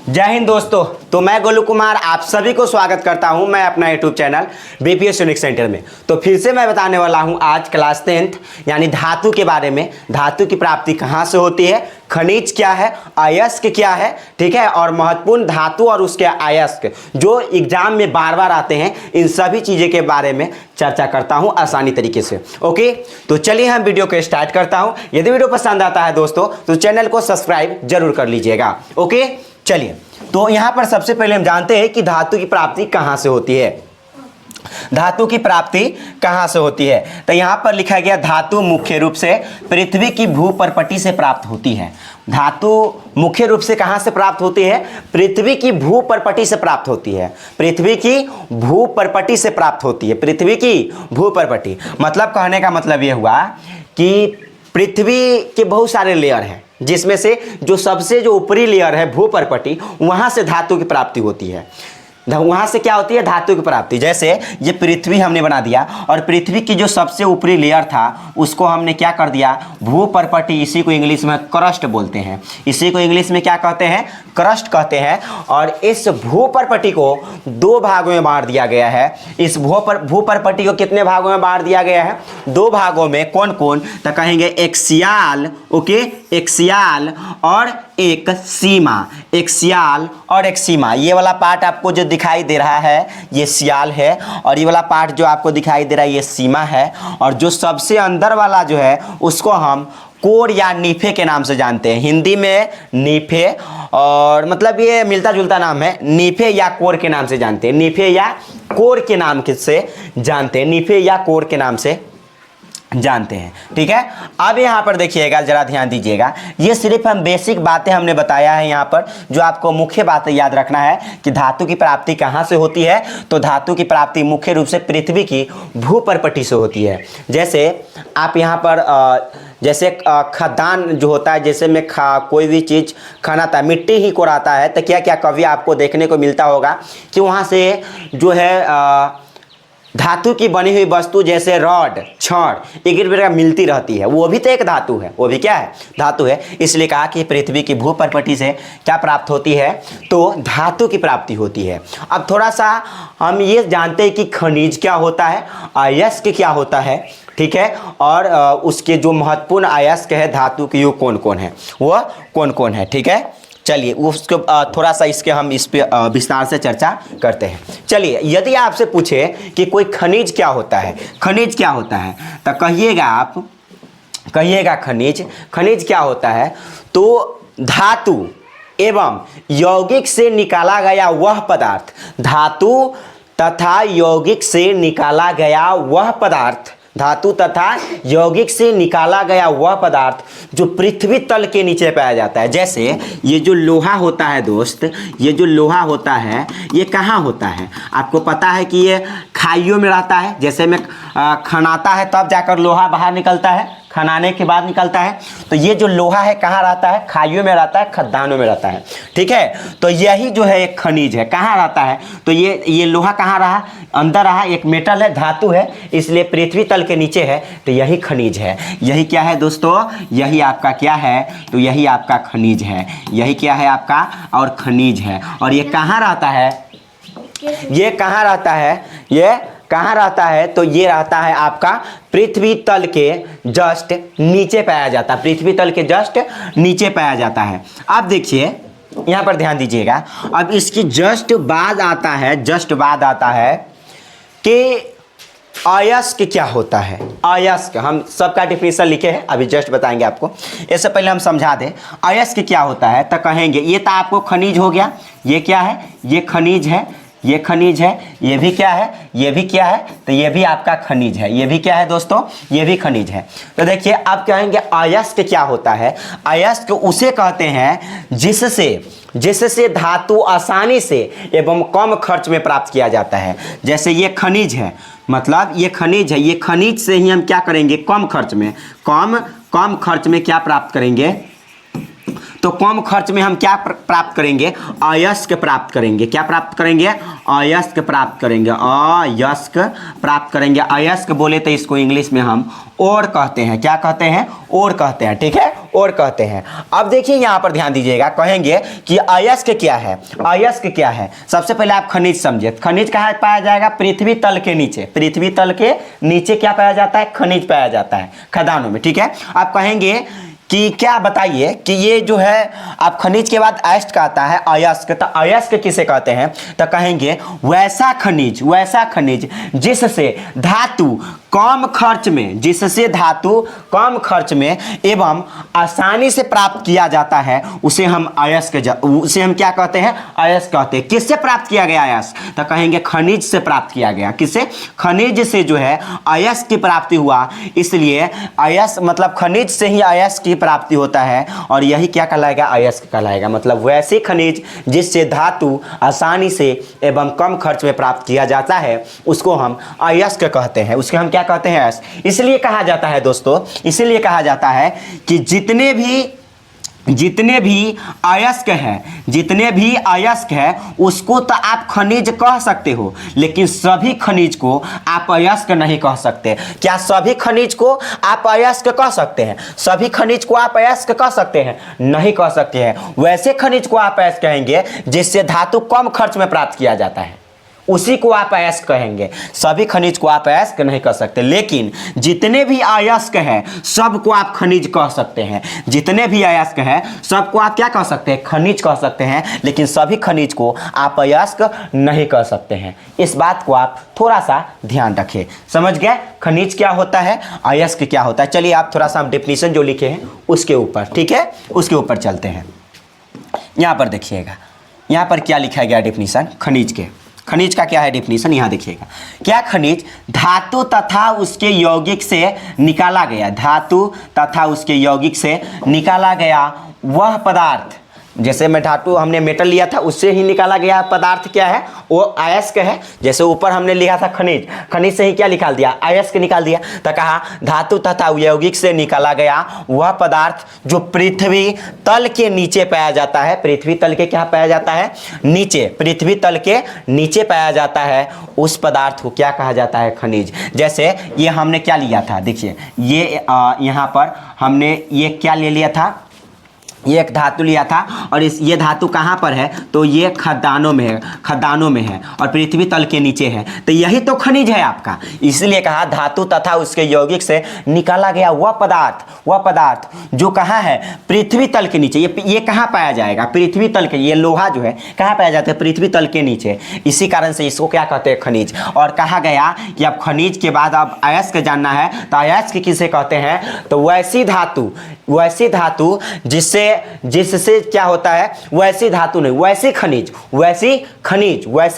जय हिंद दोस्तों। तो मैं गोलू कुमार आप सभी को स्वागत करता हूं मैं अपना YouTube channel BPS unique centre में। तो फिर से मैं बताने वाला हूं आज क्लास 10th यानी धातु के बारे में। धातु की प्राप्ति कहां से होती है, खनिज क्या है, अयस्क क्या है, ठीक है, और महत्वपूर्ण धातु और उसके अयस्क जो एग्जाम में बार बार आते हैं, इन सभी चीज़ें के बारे में चर्चा करता हूं आसानी तरीके से। ओके, तो चलिए हम वीडियो को स्टार्ट करता हूं। यदि वीडियो पसंद आता है दोस्तों तो चैनल को सब्सक्राइब जरूर कर लीजिएगा। ओके, चलिए, तो यहां पर सबसे पहले हम जानते हैं कि धातु की प्राप्ति कहां से होती है। धातु की प्राप्ति कहां से होती है, तो यहां पर लिखा गया धातु मुख्य रूप से पृथ्वी की भूपर्पटी से प्राप्त होती है। धातु मुख्य रूप से कहां से प्राप्त होती है, पृथ्वी की भूपर्पटी से प्राप्त होती है। पृथ्वी की भूपर्पटी से प्राप्त होती है। पृथ्वी की भूपर्पटी मतलब कहने का मतलब यह हुआ कि पृथ्वी के बहुत सारे लेयर हैं, जिसमें से जो सबसे जो ऊपरी लेयर है भूपर्पटी, वहां से धातु की प्राप्ति होती है। वहां से क्या होती है, धातु की प्राप्ति। जैसे ये पृथ्वी हमने बना दिया और पृथ्वी की जो सबसे ऊपरी लेयर था उसको हमने क्या कर दिया, भूपर्पटी। इसी को इंग्लिश में क्रस्ट बोलते हैं। इसी को इंग्लिश में क्या कहते हैं, क्रस्ट कहते हैं। और इस भूपर्पटी को दो भागों में बांट दिया गया है। इस भूपर्पटी को कितने भागों में बांट दिया गया है, दो भागों में। कौन कौन, तो कहेंगे एक्सियल, ओके, एक्सियल और एक सीमा। एक्सियल और एक सीमा। ये वाला पार्ट आपको जो दिखाई दे रहा है ये सियाल है, और ये वाला पार्ट जो आपको दिखाई दे रहा है ये सीमा है। और जो सबसे अंदर वाला जो है उसको हम कोर या नीफे के नाम से जानते हैं। हिंदी में नीफे, और मतलब ये मिलता जुलता नाम है, नीफे या कोर के नाम से जानते हैं। नीफे या कोर के नाम से जानते हैं। नीफे या कोर के नाम से जानते हैं, ठीक है। अब यहाँ पर देखिएगा, जरा ध्यान दीजिएगा, ये सिर्फ हम बेसिक बातें हमने बताया है यहाँ पर। जो आपको मुख्य बातें याद रखना है कि धातु की प्राप्ति कहाँ से होती है, तो धातु की प्राप्ति मुख्य रूप से पृथ्वी की भूपर्पटी से होती है। जैसे आप यहाँ पर जैसे खदान जो होता है, जैसे में कोई भी चीज़ खनाता है, मिट्टी ही कोड़ाता है, तो क्या क्या कभी आपको देखने को मिलता होगा कि वहाँ से जो है धातु की बनी हुई वस्तु जैसे रॉड, छड़ एक प्रकार मिलती रहती है। वो भी तो एक धातु है, वो भी क्या है, धातु है। इसलिए कहा कि पृथ्वी की भूपर्पटी से क्या प्राप्त होती है, तो धातु की प्राप्ति होती है। अब थोड़ा सा हम ये जानते हैं कि खनिज क्या होता है, अयस्क क्या होता है, ठीक है, और उसके जो महत्वपूर्ण अयस्क है धातु के वो कौन कौन है, वो कौन कौन है, ठीक है। चलिए उसको थोड़ा सा इस पे विस्तार से चर्चा करते हैं। चलिए, यदि आपसे पूछे कि कोई खनिज क्या होता है, खनिज क्या होता है, तो कहिएगा आप, कहिएगा खनिज, खनिज क्या होता है, तो धातु एवं यौगिक से निकाला गया वह पदार्थ। धातु तथा यौगिक से निकाला गया वह पदार्थ, धातु तथा यौगिक से निकाला गया वह पदार्थ जो पृथ्वी तल के नीचे पाया जाता है। जैसे ये जो लोहा होता है दोस्त, ये जो लोहा होता है ये कहाँ होता है, आपको पता है कि ये खाइयों में रहता है। जैसे में खनाता है तब जाकर लोहा बाहर निकलता है, खनाने के बाद निकलता है। तो ये जो लोहा है कहाँ रहता है, खाइयों में रहता है, खदानों में रहता है, ठीक है। तो यही जो है एक खनिज है, कहाँ रहता है, तो ये लोहा कहाँ रहा, अंदर रहा, एक मेटल है, धातु है, इसलिए पृथ्वी तल के नीचे है, तो यही खनिज है। यही क्या है दोस्तों, यही आपका क्या है, तो यही आपका खनिज है। यही क्या है आपका, और खनिज है। और ये कहाँ रहता है, ये कहाँ रहता है, ये कहाँ रहता है, तो ये रहता है आपका पृथ्वी तल के जस्ट नीचे पाया जाता है। पृथ्वी तल के जस्ट नीचे पाया जाता है। अब देखिए यहाँ पर ध्यान दीजिएगा, अब इसकी जस्ट बाद आता है, जस्ट बाद आता है कि अयस्क क्या होता है। अयस्क हम सबका डिफिनेशन लिखे हैं, अभी जस्ट बताएंगे आपको। इससे पहले हम समझा दें अयस्क क्या होता है, तो कहेंगे ये तो आपको खनिज हो गया। ये क्या है, ये खनिज है, ये खनिज है। ये भी क्या है, ये भी क्या है, तो ये भी आपका खनिज है। ये भी क्या है दोस्तों, ये भी खनिज है। तो देखिए अब कहेंगे अयस्क क्या होता है। अयस्क उसे कहते हैं जिससे धातु आसानी से एवं कम खर्च में प्राप्त किया जाता है। जैसे ये खनिज है, मतलब ये खनिज है, ये खनिज से ही हम क्या करेंगे, कम खर्च में, कम खर्च में क्या प्राप्त करेंगे, तो कम खर्च में हम क्या प्राप्त करेंगे, अयस्क प्राप्त करेंगे। क्या प्राप्त करेंगे, अयस्क प्राप्त करेंगे, अयस्क प्राप्त करेंगे। अयस्क बोले तो इसको इंग्लिश में हम और कहते हैं, क्या कहते हैं, और कहते हैं, ठीक है, और कहते हैं। अब देखिए यहां पर ध्यान दीजिएगा, कहेंगे कि अयस्क क्या है, अयस्क क्या है। सबसे पहले आप खनिज समझिए। खनिज कहाँ पाया जाएगा, पृथ्वी तल के नीचे, पृथ्वी तल के नीचे क्या पाया जाता है, खनिज पाया जाता है खदानों में, ठीक है। आप कहेंगे कि क्या बताइए कि ये जो है, आप खनिज के बाद अयस्क का आता है अयस्क, तो अयस्क किसे कहते हैं, तो कहेंगे वैसा खनिज जिससे धातु कम खर्च में, जिससे धातु कम खर्च में एवं आसानी से प्राप्त किया जाता है, उसे हम अयस्क, उसे हम क्या कहते हैं, अयस्क कहते हैं। किससे प्राप्त किया गया अयस्क, तो कहेंगे खनिज से प्राप्त किया गया। किससे, खनिज से जो है अयस्क की प्राप्ति हुआ, इसलिए अयस्क मतलब खनिज से ही अयस्क की प्राप्ति होता है, और यही क्या कहलाएगा, अयस्क कहलाएगा। मतलब वैसे खनिज जिससे धातु आसानी से एवं कम खर्च में प्राप्त किया जाता है, उसको हम अयस्क कहते हैं, उसके हम क्या कहते हैं, अयस्क। इसलिए कहा जाता है दोस्तों, इसलिए कहा जाता है कि जितने भी अयस्क है, जितने भी अयस्क है उसको तो आप खनिज कह सकते हो, लेकिन सभी खनिज को आप अयस्क नहीं कह सकते। क्या सभी खनिज को आप अयस्क कह सकते हैं, सभी खनिज को आप अयस्क कह सकते हैं, नहीं कह सकते हैं। वैसे खनिज को आप अयस्क कहेंगे जिससे धातु कम खर्च में प्राप्त किया जाता है, उसी को आप अयस्क कहेंगे। सभी खनिज को आप अयस्क नहीं कह सकते, लेकिन जितने भी अयस्क हैं सबको आप खनिज कह सकते हैं। जितने भी अयस्क हैं सबको आप क्या कह सकते हैं, खनिज कह सकते हैं, लेकिन सभी खनिज को आप अयस्क नहीं कह सकते हैं। इस बात को आप थोड़ा सा ध्यान रखें। समझ गए खनिज क्या होता है, अयस्क क्या होता है। चलिए आप थोड़ा सा हम डेफिनेशन जो लिखे हैं उसके ऊपर, ठीक है, उसके ऊपर चलते हैं। यहाँ पर देखिएगा, यहाँ पर क्या लिखा गया डेफिनेशन खनिज के। खनिज का क्या है डेफिनेशन, यहाँ देखिएगा। क्या खनिज धातु तथा उसके यौगिक से निकाला गया, धातु तथा उसके यौगिक से निकाला गया वह पदार्थ, जैसे में धातु हमने मेटल लिया था उससे ही निकाला गया पदार्थ क्या है, वो अयस्क है। जैसे ऊपर हमने लिखा था खनिज, खनिज से ही क्या निकाल दिया, अयस्क निकाल दिया। तो कहा धातु तथा यौगिक से निकाला गया वह पदार्थ जो पृथ्वी तल के नीचे पाया जाता है, पृथ्वी तल के क्या पाया जाता है, नीचे, पृथ्वी तल के नीचे पाया जाता है, उस पदार्थ को क्या कहा जाता है, खनिज। जैसे ये हमने क्या लिया था, देखिए ये यहाँ पर हमने ये क्या ले लिया था, ये एक धातु लिया था, और ये धातु कहाँ पर है, तो ये खदानों में है, खदानों में है, और पृथ्वी तल के नीचे है। तो यही तो खनिज है आपका। इसलिए कहा धातु तथा उसके यौगिक से निकाला गया वह पदार्थ जो कहाँ है, पृथ्वी तल के नीचे। ये कहाँ पाया जाएगा, पृथ्वी तल के। ये लोहा जो है कहाँ पाया जाता है, पृथ्वी तल के नीचे। इसी कारण से इसको क्या कहते हैं, खनिज। और कहा गया कि अब खनिज के बाद अब अयस्क जानना है, तो अयस्क किसे कहते हैं, तो वैसी धातु जिससे क्या होता है, वैसी धातु नहीं, वैसी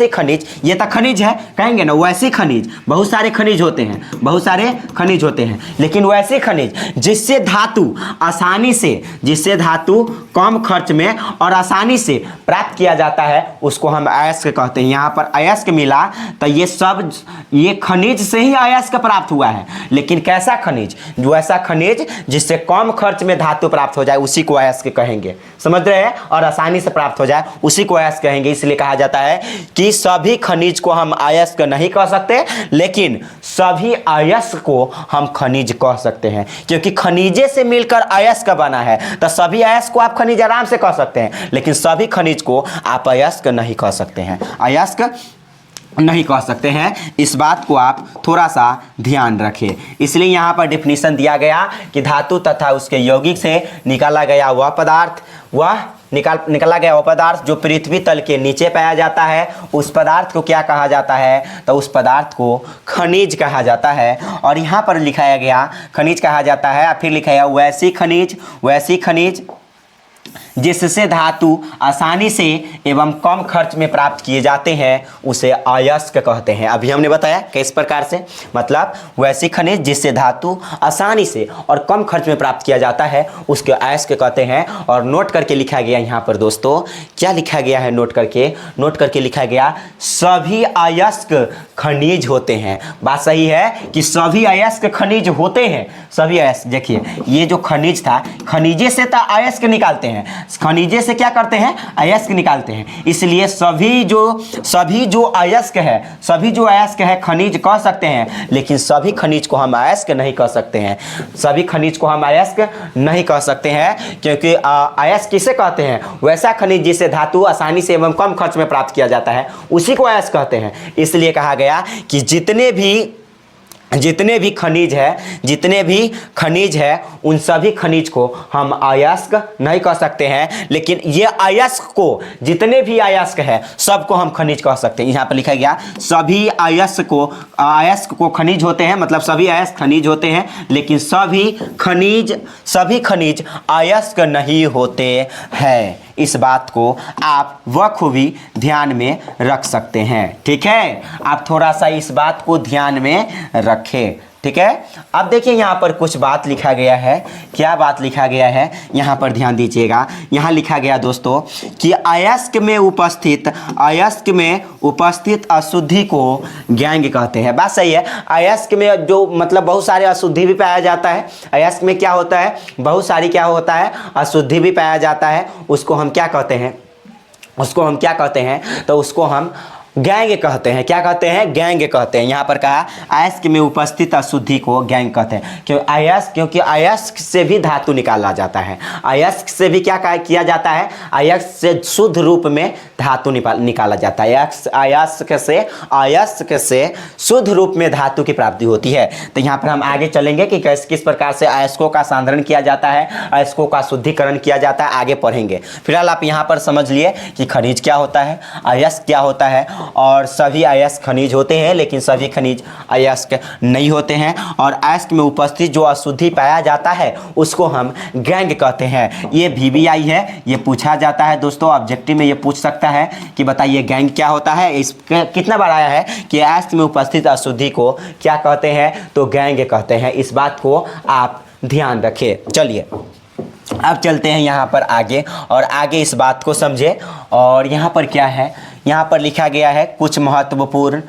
खनिज। ये तो खनिज है कहेंगे ना, वैसी खनिज। बहुत सारे खनिज होते हैं, लेकिन वैसे खनिज जिससे धातु आसानी से, जिससे धातु कम खर्च में और आसानी से प्राप्त किया जाता है, उसको हम अयस्क कहते हैं। यहाँ पर अयस्क मिला तो ये खनिज से ही अयस्क प्राप्त हुआ है। लेकिन कैसा खनिज, वैसा खनिज जिससे कम खर्च में धातु प्राप्त हो जाए, उसी को अयस्क कहेंगे। समझ रहे हैं, और आसानी से प्राप्त हो जाए उसी को अयस्क कहेंगे। इसलिए कहा जाता है कि सभी खनिज को हम अयस्क नहीं कह सकते, लेकिन सभी अयस्क को हम खनिज कह सकते हैं, क्योंकि खनिजे से मिलकर अयस्क बना है। तो सभी अयस्क को आप खनिज आराम से कह सकते हैं, लेकिन सभी खनिज को आप अयस्क नहीं कह सकते हैं, अयस्क नहीं कह सकते हैं। इस बात को आप थोड़ा सा ध्यान रखें। इसलिए यहाँ पर डेफिनेशन दिया गया कि धातु तथा उसके यौगिक से निकाला गया वह पदार्थ जो पृथ्वी तल के नीचे पाया जाता है, उस पदार्थ को क्या कहा जाता है, तो उस पदार्थ को खनिज कहा जाता है। और यहाँ पर लिखाया गया खनिज कहा जाता है, फिर लिखा गया वैसी खनिज जिससे धातु आसानी से एवं कम खर्च में प्राप्त किए जाते हैं, उसे अयस्क कहते हैं। अभी हमने बताया किस प्रकार से, मतलब वैसी खनिज जिससे धातु आसानी से और कम खर्च में प्राप्त किया जाता है, उसके अयस्क कहते हैं। और नोट करके लिखा गया यहाँ पर दोस्तों, क्या लिखा गया है, नोट करके लिखा गया सभी अयस्क खनिज होते हैं। बात सही है कि सभी अयस्क खनिज होते हैं, सभी अयस्क। देखिए ये जो खनिज था, खनिजे से तो अयस्क निकालते हैं, खनिजे से क्या करते हैं, अयस्क निकालते हैं। इसलिए सभी जो अयस्क है खनिज कह सकते हैं, लेकिन सभी खनिज को हम अयस्क नहीं कह सकते हैं। सभी खनिज को हम अयस्क नहीं कह सकते हैं, क्योंकि अयस्क किसे कहते हैं, वैसा खनिज जिसे धातु आसानी से एवं कम खर्च में प्राप्त किया जाता है, उसी को अयस्क कहते हैं। इसलिए कहा गया कि जितने भी खनिज है उन सभी खनिज को हम अयस्क नहीं कह सकते हैं, लेकिन ये अयस्क को, जितने भी अयस्क है सबको हम खनिज कह सकते हैं। यहाँ पर लिखा गया सभी अयस्क को खनिज होते हैं, मतलब सभी अयस्क खनिज होते हैं, लेकिन सभी खनिज अयस्क नहीं होते हैं। इस बात को आप बखूबी ध्यान में रख सकते हैं। ठीक है, आप थोड़ा सा इस बात को ध्यान में रखें। ठीक है, अब देखिए यहाँ पर कुछ बात लिखा गया है। क्या बात लिखा गया है, यहाँ पर ध्यान दीजिएगा। यहाँ लिखा गया दोस्तों कि अयस्क में उपस्थित अशुद्धि को गैंग कहते हैं। बात सही है। अयस्क में जो मतलब बहुत सारे अशुद्धि भी पाया जाता है। अयस्क में क्या होता है, बहुत सारी क्या होता है, अशुद्धि भी पाया जाता है। उसको हम क्या कहते हैं, तो उसको हम गैंग कहते हैं। क्या कहते हैं, गैंग कहते हैं। यहाँ पर कहा अयस्क में उपस्थित अशुद्धि को गैंग कहते हैं। क्योंकि अयस्क से भी धातु निकाला जाता है। अयस्क से भी क्या किया जाता है, अयस्क से शुद्ध रूप में धातु निकाला जाता है। अयस्क से शुद्ध रूप में धातु की प्राप्ति होती है। तो यहाँ पर हम आगे चलेंगे कि किस प्रकार से अयस्कों का सांद्रण किया जाता है, अयस्कों का शुद्धिकरण किया जाता है, आगे पढ़ेंगे। फिलहाल आप यहाँ पर समझ लिए कि खनिज क्या होता है, अयस्क क्या होता है, और सभी अयस्क खनिज होते हैं, लेकिन सभी खनिज अयस्क नहीं होते हैं। और अयस्क में उपस्थित जो अशुद्धि पाया जाता है उसको हम गैंग कहते हैं। ये VBI है, ये पूछा जाता है दोस्तों, ऑब्जेक्टिव में ये पूछ सकता है कि बताइए गैंग क्या होता है। इस कितना बार आया है कि अयस्क में उपस्थित अशुद्धि को क्या कहते हैं, तो गैंग कहते हैं। इस बात को आप ध्यान रखें। चलिए अब चलते हैं यहाँ पर आगे, और आगे इस बात को समझे। और यहाँ पर क्या है, यहाँ पर लिखा गया है कुछ महत्वपूर्ण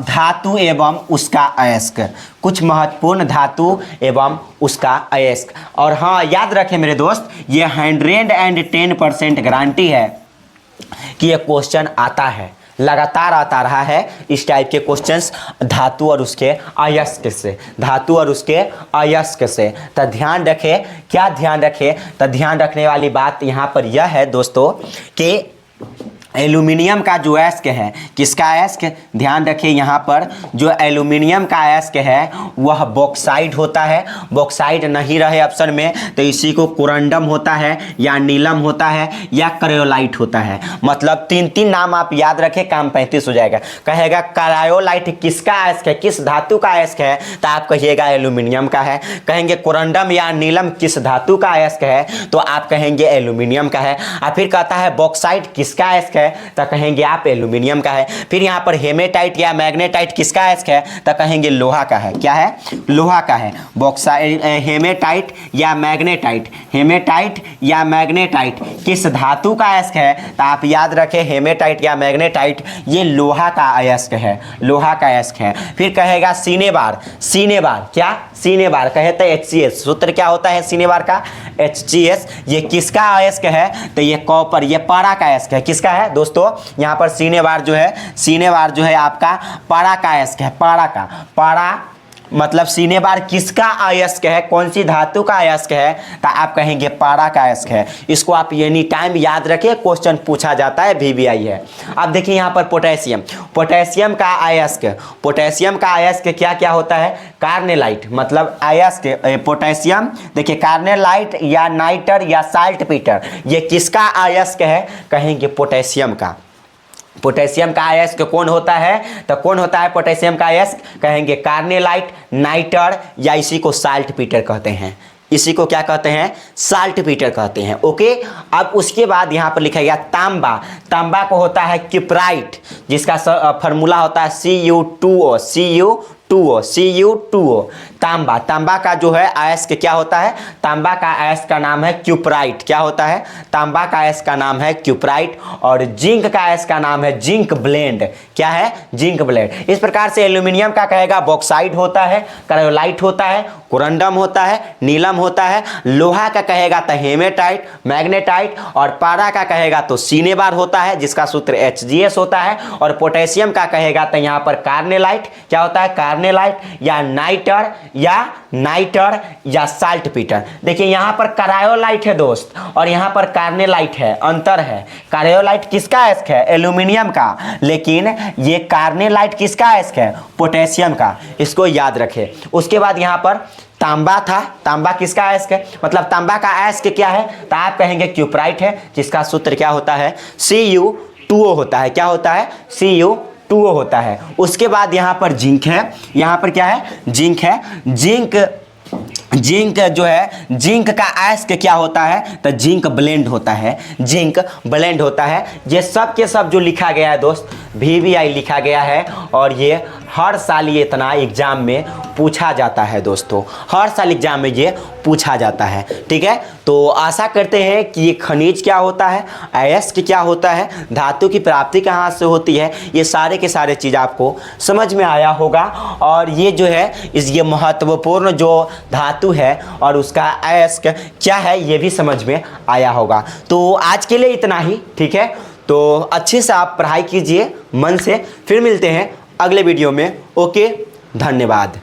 धातु एवं उसका अयस्क। कुछ महत्वपूर्ण धातु एवं उसका अयस्क। और हाँ, याद रखें मेरे दोस्त, ये 110% गारंटी है कि ये क्वेश्चन आता है, लगातार आता रहा है इस टाइप के क्वेश्चंस धातु और उसके अयस्क से। तो ध्यान रखें। क्या ध्यान रखें, तो ध्यान रखने वाली बात यहाँ पर यह है दोस्तों कि एल्यूमिनियम का जो अयस्क है, किसका अयस्क, ध्यान रखिए यहाँ पर जो एल्यूमिनियम का अयस्क है वह बॉक्साइड होता है। बॉक्साइड नहीं रहे ऑप्शन में तो इसी को कोरंडम होता है, या नीलम होता है, या क्रायोलाइट होता है। मतलब 3 नाम आप याद रखें, काम 35 हो जाएगा। कहेगा क्रायोलाइट किसका अयस्क है, किस धातु का अयस्क है, तो आप कहिएगा एल्यूमिनियम का है। कहेंगे कोरंडम या नीलम किस धातु का अयस्क है, तो आप कहेंगे एल्यूमिनियम का है। और फिर कहता है बॉक्साइड किसका अयस्क है, तो कहेंगे आप एल्यूमिनियम का है। फिर यहाँ पर हेमेटाइट या मैग्नेटाइट किसका अयस्क है, तो कहेंगे लोहा का है। क्या है, लोहा का है। बॉक्साइड, हेमेटाइट या मैग्नेटाइट किस धातु का अयस्क है, तो आप याद रखें हेमेटाइट या मैग्नेटाइट ये लोहा का अयस्क है, फिर कहेगा सीनेबार क्या, सीनेबार कहे तो HCS, सूत्र क्या होता है सीनेबार का, HCS। ये किसका अयस्क है, तो ये कॉपर, ये पारा का अयस्क है। किसका है दोस्तों, यहाँ पर सीनेबार जो है आपका पारा का अयस्क है। पारा मतलब सीनेबार किसका अयस्क है, कौन सी धातु का अयस्क है, तो आप कहेंगे पारा का अयस्क है। इसको आप एनी टाइम याद रखिए, क्वेश्चन पूछा जाता है, VBI है। अब देखिए यहाँ पर पोटेशियम का अयस्क क्या क्या होता है, कार्नेलाइट, मतलब अयस्क पोटेशियम। देखिए कार्नेलाइट या नाइटर या साल्टपीटर ये किसका अयस्क है, कहेंगे पोटेशियम का। पोटेशियम का अयस्क कौन होता है, तो कौन होता है पोटेशियम का अयस्क, कहेंगे कार्नेलाइट, नाइटर, या इसी को साल्टपीटर कहते हैं। इसी को क्या कहते हैं, साल्टपीटर कहते हैं। ओके, अब उसके बाद यहाँ पर लिखा गया तांबा को होता है किप्राइट, जिसका फार्मूला होता है Cu2O। Cu2O, Cu2O। तांबा, तांबा का जो है अयस्क क्या होता है? तांबा का अयस्क का नाम है क्यूप्राइट। क्या होता है? तांबा का अयस्क का नाम है क्यूप्राइट। और जिंक का अयस्क का नाम है जिंक ब्लेंड। क्या है? Zinc blende. इस प्रकार से एल्यूमिनियम का कहेगा बॉक्साइट होता है, क्रायोलाइट होता है, कोरंडम होता है, नीलम होता है। लोहा का कहेगा तो हेमेटाइट, मैग्नेटाइट। और पारा का कहेगा तो सीनेबार होता है जिसका सूत्र HgS होता है। और पोटेशियम का कहेगा तो यहाँ पर कार्नेलाइट। क्या होता है? कार्नेलाइट या नाइटर या साल्ट पीटर। देखिए यहाँ पर क्रायोलाइट है दोस्त और यहाँ पर कार्नेलाइट है, अंतर है। क्रायोलाइट किसका अयस्क है? एल्यूमिनियम का। लेकिन ये कार्नेलाइट किसका अयस्क है? पोटेशियम का। इसको याद रखें। उसके बाद यहाँ पर तांबा था, तांबा किसका अयस्क है? मतलब तांबा का अयस्क क्या है? तो आप कहेंगे क्यूप्राइट है जिसका सूत्र क्या होता है? Cu2O होता है। क्या होता है? Cu2O होता है। उसके बाद यहाँ पर जिंक है। यहाँ पर क्या है? जिंक है। जिंक जो है, जिंक का अयस्क क्या होता है? तो जिंक ब्लेंड होता है। जिंक ब्लेंड होता है। ये सब के सब जो लिखा गया है दोस्त, VVI लिखा गया है और ये हर साल ये इतना एग्जाम में पूछा जाता है दोस्तों। हर साल एग्जाम में ये पूछा जाता है। ठीक है, तो आशा करते हैं कि ये खनिज क्या होता है, अयस्क क्या होता है, धातु की प्राप्ति कहाँ से होती है, ये सारे के सारे चीज़ आपको समझ में आया होगा। और ये जो है ये महत्वपूर्ण जो धातु है और उसका अयस्क क्या है ये भी समझ में आया होगा। तो आज के लिए इतना ही। ठीक है, तो अच्छे से आप पढ़ाई कीजिए मन से। फिर मिलते हैं अगले वीडियो में। ओके, धन्यवाद।